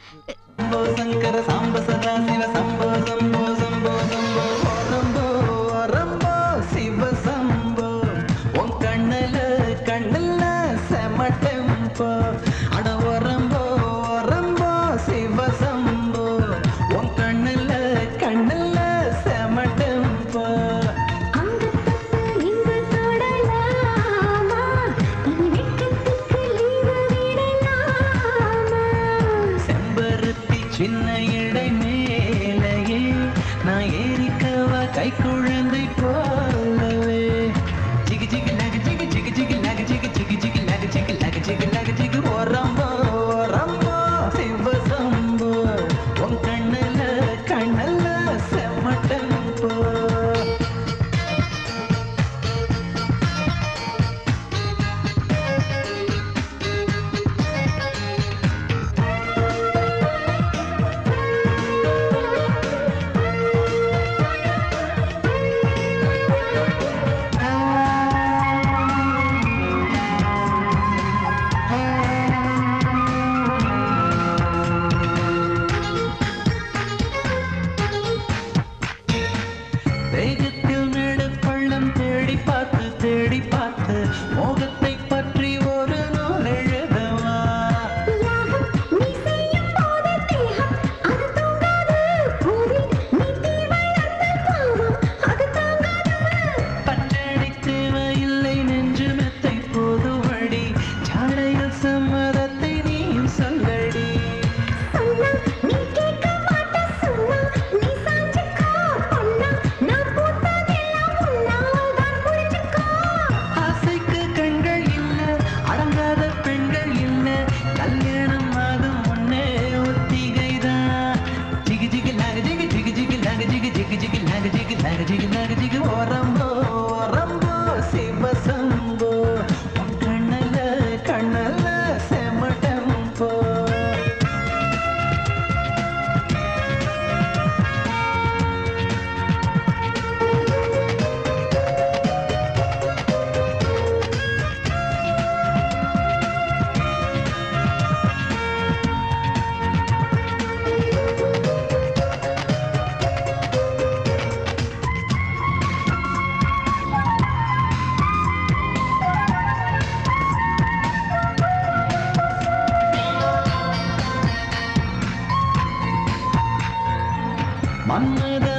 சம்போ சங்கர சாம்ப சதா சிவ சம்போ சம்போ சம்போ சம்போ ரம்போ ரம்போ சிவ சம்போ உன் கண்ணுல செம டெம்போ அட ரம்போ ரம்போ சிவ சம்போ உன் கண்ணுல செம டெம்போ சின்ன இடை மேலையே நான் ஏறிக்கவா கை குழந்தை போலவே ஜிகி ஜிகி லக ஜிகி ஜிகி ஜிகி லக ஜிகி ஜிகி ஜிகி லக ஜிகி லக ஜிகி லக ஜிகி ரம்போ ரம்போ சிவ சம்போ உன் கண்ணுல செம்ம டெம்போ வேகத்தில் நடுப்பள்ளம் தேடி பார்த்து மோகத்தை பற்றி ஒரு நூல் எழுதவா பட்டடி தேவையில்லை நெஞ்சு மெத்தை போதுவடி சாடையில் சம்மதத்தை நீயும் சொல்லடி ஆசைக்கு கண்கள் இல்ல அடங்காத பெண்கள் இல்ல கல்யாணம் ஆகும் முன்னே ஒத்திகைதான் ஜிகி ஜிகி லக ஜிகி ஜிகி ஜிகி லக ஜிகி ஜிகி ஜிகி லக ஜிகி லக ஜிகி லக ஜிகி ரம்போ ரம்போ சிவ சம்போ உன் கண்ணுல செம டெம்போ மன்மத